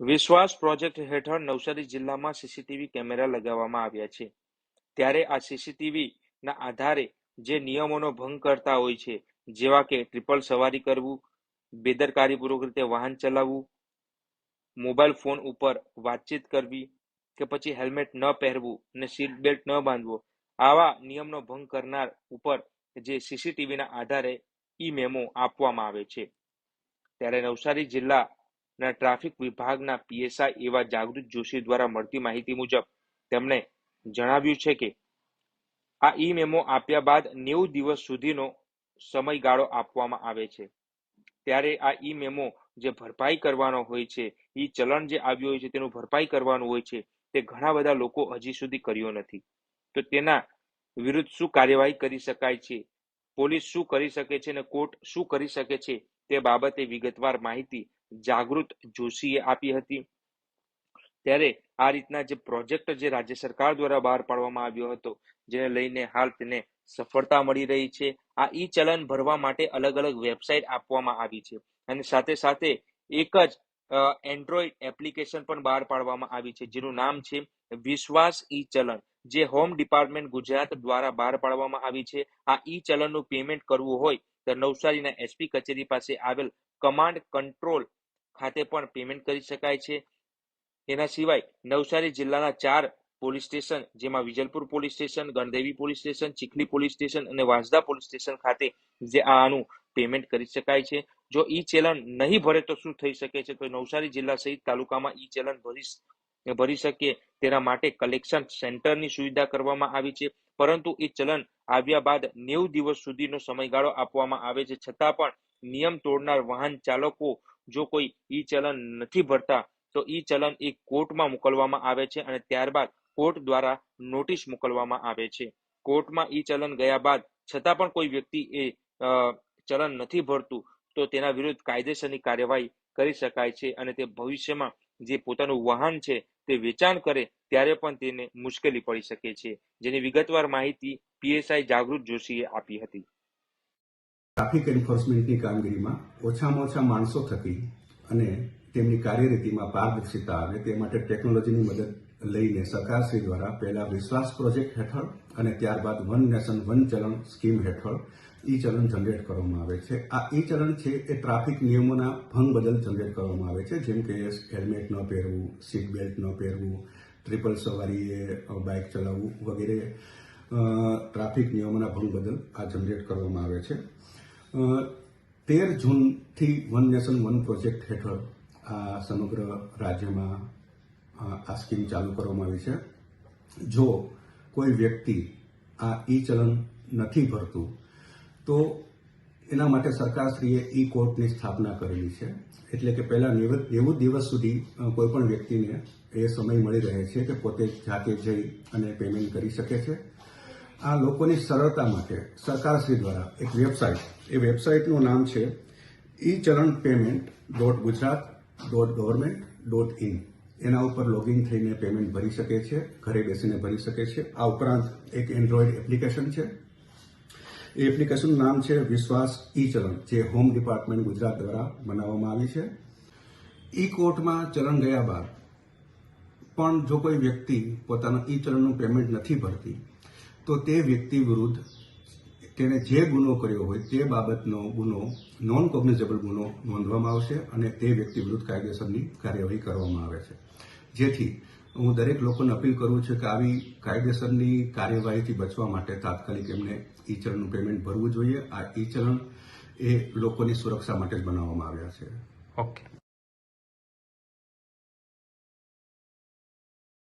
વિશ્વાસ પ્રોજેક્ટ હેઠળ નવસારી જિલ્લામાં સીસીટીવી કેમેરા લગાવવામાં આવ્યા છે. ત્યારે આ સીસીટીવીના આધારે જે નિયમોનો ભંગ કરતા હોય છે, જેવા કે ટ્રિપલ સવારી કરવું, બેદરકારીપૂર્વક રીતે વાહન ચલાવવું, મોબાઈલ ફોન ઉપર વાતચીત કરવી કે પછી હેલ્મેટ ન પહેરવું અને સીટ બેલ્ટ ન બાંધવો, આવા નિયમનો ભંગ કરનાર ઉપર જે સીસીટીવીના આધારે ઈ મેમો આપવામાં આવે છે. ત્યારે નવસારી જિલ્લાના ટ્રાફિક વિભાગના પીએસઆઈ એવા જાગૃત જોશી દ્વારા મળતી માહિતી મુજબ તેમણે જણાવ્યું છે કે આ ઈ મેમો આપ્યા બાદ 90 દિવસ સુધીનો સમયગાળો આપવામાં આવે છે. ત્યારે આ ઈ મેમો જે ભરપાઈ કરવાનો હોય છે, ઈ ચલણ જે આવ્યું હોય છે તેનું ભરપાઈ કરવાનું હોય છે, તે ઘણા બધા લોકો હજી સુધી કર્યો નથી. તો તેના વિરુદ્ધ શું કાર્યવાહી કરી શકાય છે, પોલીસ શું કરી શકે છે અને કોર્ટ શું કરી શકે છે, તે બાબતે વિગતવાર માહિતી જાગૃત જોશીએ આપી હતી. ત્યારે આ રીતના જે પ્રોજેક્ટ જે રાજ્ય સરકાર દ્વારા બહાર પાડવામાં આવ્યો હતો, જેને લઈને હાલ તેને સફળતા મળી રહી છે. આ ઈ ચલણ ભરવા માટે અલગ અલગ વેબસાઇટ આપવામાં આવી છે અને સાથે સાથે એક જ એન્ડ્રોઈડ એપ્લિકેશન પણ બહાર પાડવામાં આવી છે, જેનું નામ છે વિશ્વાસ ઈ ચલણ, જે હોમ ડિપાર્ટમેન્ટ ગુજરાત દ્વારા બહાર પાડવામાં આવી છે. આ ઈ ચલણનું પેમેન્ટ કરવું હોય તો નવસારીના એસપી કચેરી પાસે આવેલ કમાન્ડ કંટ્રોલ ખાતે પણ પેમેન્ટ કરી શકાય છે. એના સિવાય નવસારી જિલ્લાના 4 પોલીસ સ્ટેશન, જેમાં Vijalpur police station, Gandevi police station, Chikhli police station અને વાંસદા પોલીસ સ્ટેશન ખાતે જે આનું પેમેન્ટ કરી શકાય છે. જો ઈ ચલણ નહીં ભરે તો શું થઈ શકે છે? તો નવસારી જિલ્લા સહિત તાલુકામાં ઈ ચલણ ભરી શકીએ તેના માટે કલેક્શન સેન્ટરની સુવિધા કરવામાં આવી છે. પરંતુ ઈ ચલણ આવ્યા બાદ 90 દિવસ સુધીનો સમયગાળો આપવામાં આવે છે. છતાં પણ નિયમ તોડનાર વાહન ચાલકો જો કોઈ ઈ ચલણ નથી ભરતા તો ઈ ચલણ એ કોર્ટમાં મોકલવામાં આવે છે અને ત્યારબાદ કોર્ટ દ્વારા નોટિસ મોકલવામાં આવે છે. કોર્ટમાં ઈ ચલણ ગયા બાદ છતાં પણ કોઈ વ્યક્તિ એ ચલણ નથી ભરતું તો તેના વિરુદ્ધ કાયદેસરની કાર્યવાહી કરી શકાય છે અને તે ભવિષ્યમાં જે પોતાનું વાહન છે તે વેચાણ કરે ત્યારે પણ તેને મુશ્કેલી પડી શકે છે, જેની વિગતવાર માહિતી પીએસઆઈ જાગૃત જોશીએ આપી હતી. ટ્રાફિક એન્ફોર્સમેન્ટની કામગીરીમાં ઓછામાં ઓછા માણસો થકી અને તેમની કાર્યરીતિમાં પારદર્શિતા આવે તે માટે ટેકનોલોજીની મદદ લઈને સરકારશ્રી દ્વારા પહેલા વિશ્વાસ પ્રોજેક્ટ હેઠળ અને ત્યારબાદ વન નેશન વન ચલણ સ્કીમ હેઠળ ઈ ચલણ જનરેટ કરવામાં આવે છે. આ ઈ ચલણ છે એ ટ્રાફિક નિયમોના ભંગ બદલ જનરેટ કરવામાં આવે છે, જેમ કે હેલ્મેટ ન પહેરવું, સીટ બેલ્ટ ન પહેરવું, ટ્રિપલ સવારીએ બાઇક ચલાવવું વગેરે ટ્રાફિક નિયમોના ભંગ બદલ આ જનરેટ કરવામાં આવે છે. 13 જૂનથી વન નેશન વન પ્રોજેક્ટ હેઠળ આ સમગ્ર રાજ્યમાં આ સ્કીમ ચાલુ કરવામાં આવી છે. જો કોઈ વ્યક્તિ આ ઈ ચલણ નથી ભરતું તો એના માટે સરકારશ્રીએ ઈ કોર્ટની સ્થાપના કરેલી છે. એટલે કે પહેલા 90 દિવસ સુધી કોઈ પણ વ્યક્તિને એ સમય મળી રહે છે કે પોતે જાતે જઈ અને પેમેન્ટ કરી શકે છે. આ લોકોની સરળતા માટે સરકારશ્રી દ્વારા એક વેબસાઇટ, એ વેબસાઇટનું નામ છે echallanpayment.gujarat.government.in. એના ઉપર લોગિન થઈને પેમેન્ટ ભરી શકે છે, ઘરે બેસીને ભરી શકે છે. આ ઉપરાંત એક એન્ડ્રોઈડ એપ્લિકેશન છે. એ એપ્લિકેશનનું નામ છે વિશ્વાસ ઈ ચલણ, જે હોમ ડિપાર્ટમેન્ટ ગુજરાત દ્વારા બનાવવામાં આવી છે. ઈ કોર્ટમાં ચલણ ગયા બાદ પણ જો કોઈ વ્યક્તિ પોતાના ઈ ચલણનું પેમેન્ટ નથી ભરતી તો તે વ્યક્તિ વિરુદ્ધ તેણે જે ગુનો કર્યો હોય તે બાબતનો ગુનો નોન કોગ્નિઝેબલ ગુનો નોંધવામાં આવશે અને તે વ્યક્તિ વિરુદ્ધ કાયદેસરની કાર્યવાહી કરવામાં આવે છે. જેથી હું દરેક લોકોને અપીલ કરું છું કે આવી કાયદેસરની કાર્યવાહીથી બચવા માટે તાત્કાલિક એમને ઈ ચલણનું પેમેન્ટ ભરવું જોઈએ. આ ઈ ચલણ એ લોકોની સુરક્ષા માટે જ બનાવવામાં આવ્યા છે. ઓકે.